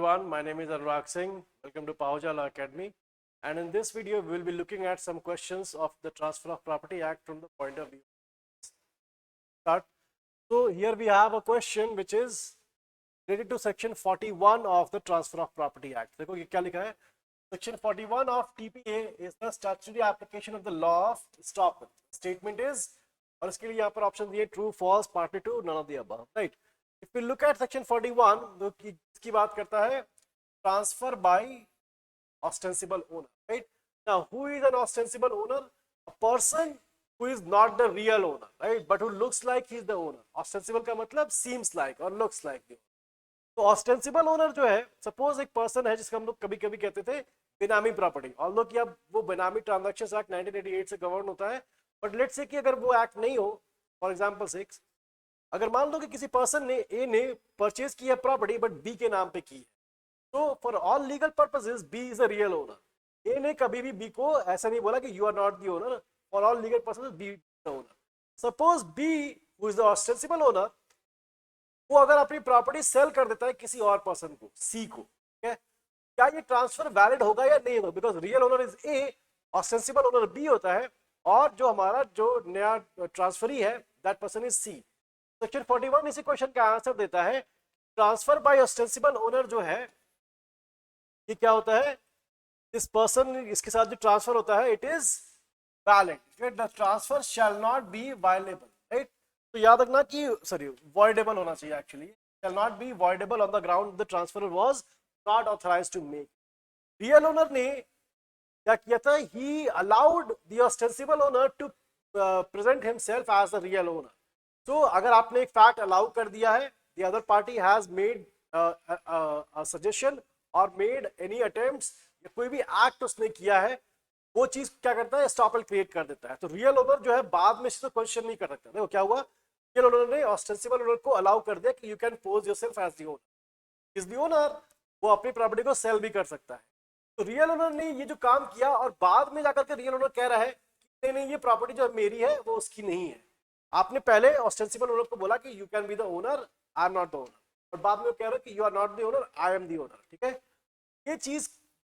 everyone, my name is Anurag Singh. Welcome to Pahojala Academy. And in this video, we will be looking at some questions of the Transfer of Property Act from the point of view. Start. So here we have a question which is related to section 41 of the Transfer of Property Act. देखो ये क्या लिखा है? Section 41 of TPA is the statutory application of the law of estoppel. Statement is, और इसके लिए यहाँ पर ऑप्शन दिए true, false, partly true, none of the above. Right? If we look at section 41, जो कि इसकी बात करता है transfer by ostensible owner. Right? Now, who is an ostensible owner? A person who is not the real owner, right? But who looks like he is the owner. Ostensible का मतलब seems like और looks like the owner. तो ostensible owner जो है, suppose एक person है जिसका हम लोग कभी कभी कहते थे बेनामी प्रॉपर्टी, ऑल्दो कि अब वो बेनामी ट्रांजैक्शंस एक्ट 1988 से गवर्न होता है, बट लेट्स से कि अगर वो एक्ट नहीं हो, फॉर एग्जांपल 6, अगर मान लो कि किसी पर्सन ने ए ने परचेज की है प्रॉपर्टी बट बी के नाम पे की है, तो for all legal purposes B is a real owner. A ने कभी भी बी को ऐसा नहीं बोला कि you are not the owner, for all legal purposes B is the owner. Suppose B who is the ostensible owner, वो अगर अपनी प्रॉपर्टी सेल कर देता है किसी और पर्सन को, सी को, क्या ये ट्रांसफर वैलिड होगा या नहीं होगा? Because real owner is A, ostensible owner B होता है, और जो हमारा जो नया ट्रांसफरी है that person is C. Section 41 इसी क्वेश्चन का आंसर देता है. ट्रांसफर बाय ऑस्टेंसिबल ओनर जो है ये क्या होता है? दिस पर्सन, इसके साथ जो ट्रांसफर होता है it is valid. The transfer shall not be voidable. Right? तो याद रखना कि voidable होना चाहिए actually. shall not be voidable on the ground the transfer was not authorized to make. Real owner ने क्या किया था? he allowed the ostensible owner to present himself as the real owner. तो अगर आपने एक फैक्ट अलाउ कर दिया है, the other party has made a suggestion or made any attempts, या कोई भी एक्ट उसने किया है, वो चीज क्या करता है? एस्टॉपल क्रिएट कर देता है. तो रियल ओनर जो है बाद में इसको क्वेश्चन नहीं कर सकता. देखो क्या हुआ, रियल ओनर ने ऑस्टेंसिबल ओनर को अलाउ कर दिया कि you can pose yourself as the owner. Is the owner, वो अपनी प्रॉपर्टी को सेल भी कर सकता है. तो रियल ओनर ने ये जो काम किया, और बाद में जाकर के रियल ओनर कह रहा है कि नहीं, ये प्रॉपर्टी जो मेरी है वो उसकी नहीं है. आपने पहले ऑस्टेंसिबल ओनर को बोला कि you can be the owner, I am not the owner, और बाद में वो कह रहा है कि you are not the owner, I am the owner. ठीक है, ये चीज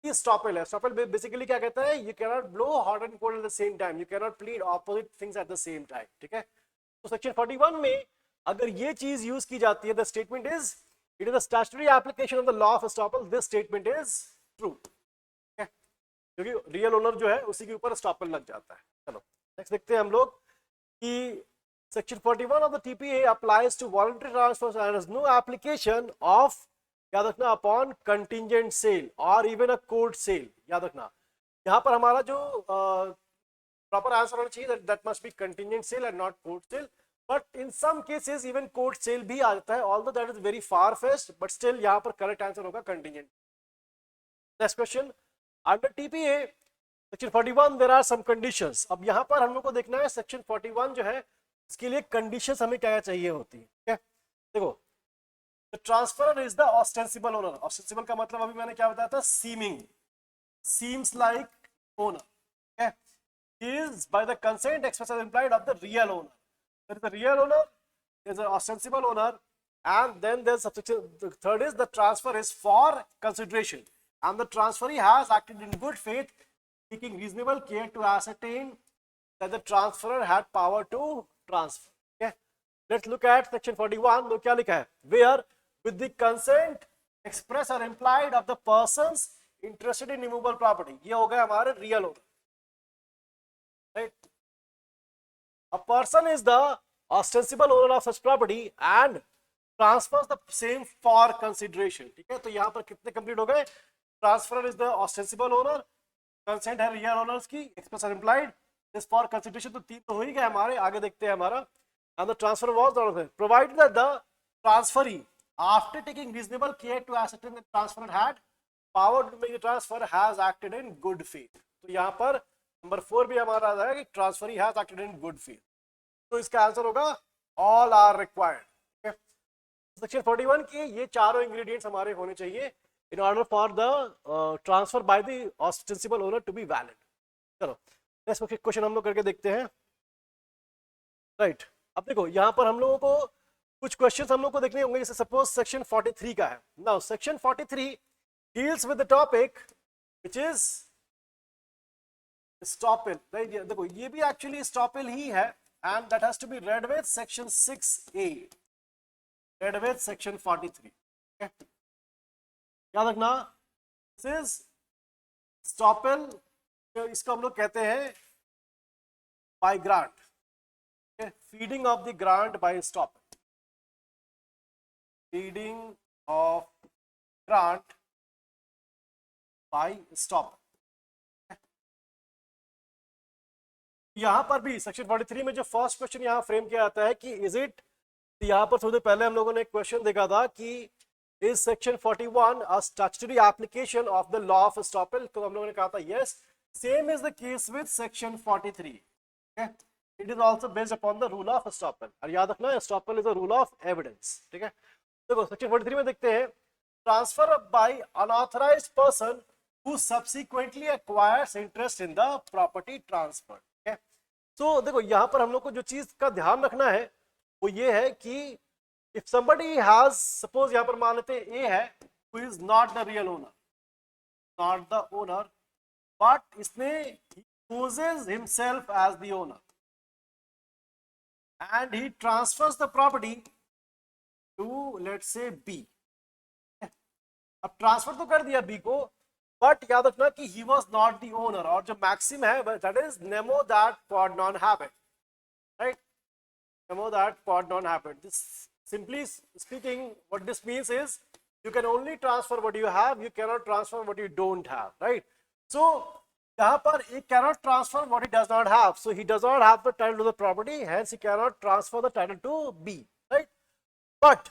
स्टॉपल है. स्टॉपल बेसिकली क्या कहता है? You can not blow hot and cold at the same time, you can not plead opposite things at the same time. ठीक है, तो सेक्शन 41 में अगर ये चीज यूज की जाती है, the statement is, it is the statutory application of the law of estoppel, this statement is true. क्योंकि रियल ओनर जो है उसी के ऊपर एस्टॉपल लग जाता है. चलो नेक्स्ट देखते हैं हम लोग कि section 41 of the TPA applies to voluntary transfers and has no application of, याद रखना, अपॉन कंटिंजेंट सेल और इवन अ कोर्ट सेल. याद रखना, यहाँ पर हमारा जो प्रॉपर आंसर होना चाहिए that must be contingent sale and not court sale. But in some cases even court sale भी आ जाता है, although that is very far fetched, but still यहाँ पर करेक्ट आंसर होगा contingent. Next question, under TPA section 41 there are some conditions. अब यहाँ पर हम लोग को देखना है सेक्शन 41 जो है इसके लिए कंडीशंस हमें क्या चाहिए होती है. ठीक है, देखो, the transferor is the ostensible owner. ostensible का मतलब अभी मैंने क्या बताया था? seeming, seems like owner. Okay, is by the consent expressed or implied of the real owner. There is the real owner, there is an ostensible owner, and then there's subsection. The third is the transfer is for consideration, and the transferee has acted in good faith, taking reasonable care to ascertain that the transferor had power to transfer. Okay, let's look at section 41. तो क्या लिखा है? Where with the consent express or implied of the persons interested in immovable property. ये हो गया हमारे real owner. Right? A person is the ostensible owner of such property and transfers the same for consideration. ठीक है, तो यहाँ पर कितने कंप्लीट हो गए? Transferor is the ostensible owner, consent है real owners की, express or implied, is for consideration. तो तीन तो हो ही गए हमारे. आगे देखते हैं हमारा. And the transfer was provided that the transferee, after taking reasonable care to ascertain that transferor had power to make the transfer, has acted in good faith. तो यहाँ पर नंबर 4 भी हमारा आ जाएगा कि transferee has acted in good faith. तो इसका answer होगा all are required. Okay? Section 41 के ये चारों इंग्रेडिएंट्स हमारे होने चाहिए in order for the transfer by the ostensible owner to be valid. चलो नेक्स्ट क्वेश्चन हम लोग करके देखते हैं. राइट, अब देखो यहाँ पर हम लोगों को कुछ क्वेश्चन हम लोग को देखने होंगे, जैसे सपोज सेक्शन 43 का है। Now section 43 deals with the topic which is estoppel, right. देखो ये भी एक्चुअली स्टॉपेल ही है, and that has to be read with section 6A, read with section 43। याद रखना, दिस इज स्टॉपेल, इसको हम लोग कहते हैं bye grant, feeding of the grant bye estoppel, feeding of grant bye estoppel. यहां पर भी सेक्शन 43 में जो फर्स्ट क्वेश्चन यहां फ्रेम किया जाता है कि इज इट, यहां पर थोड़ी देर पहले हम लोगों ने एक क्वेश्चन देखा था कि is section 41 a statutory application of the law of estoppel, तो हम लोगों ने कहा था yes, same is the case with section 43, it is also based upon the rule of estoppel. और याद रखना estoppel is a rule of evidence, ठीक है। देखो सेक्शन 43 में देखते हैं, transfer by unauthorized person who subsequently acquires interest in the property transfer. तो देखो यहां पर हम लोग को जो चीज का ध्यान रखना है वो ये है कि इफ somebody has, सपोज यहां पर मान लेते हैं ए है, who is not the real owner, not the owner, but इसने he poses himself as the owner and he transfers the property to let's say B। अब ट्रांसफर तो कर दिया B को, बट याद रखना कि he was not the owner, और जो मैक्सिम है that is nemo that quod non habet, right, nemo that quod non habet। This simply speaking what this means is you can only transfer what you have, you cannot transfer what you don't have, right। So यहाँ पर he cannot transfer what he does not have, so he does not have the title to the property, hence he cannot transfer the title to B, right। But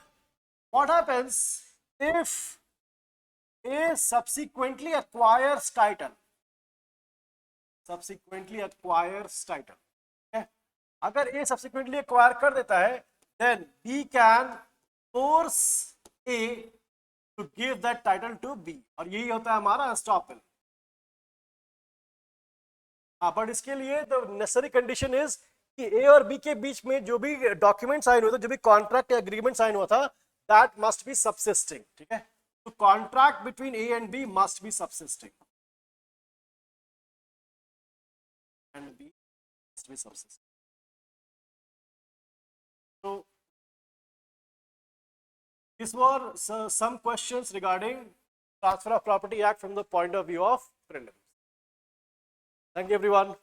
what happens if A subsequently acquires title, subsequently acquires title, okay? अगर A subsequently acquire कर देता है, then B can force A to give that title to B, और यही होता है हमारा estoppel. हाँ, बट इसके लिए the necessary condition is कि A और B के बीच में जो भी डॉक्यूमेंट साइन हुआ था, जो भी कॉन्ट्रैक्ट या एग्रीमेंट साइन हुआ था, that must be subsisting, ठीक है। So contract between A and B must be subsisting, and B must be subsisting. So these were some questions regarding Transfer of Property Act from the point of view of prelims. Thank you everyone.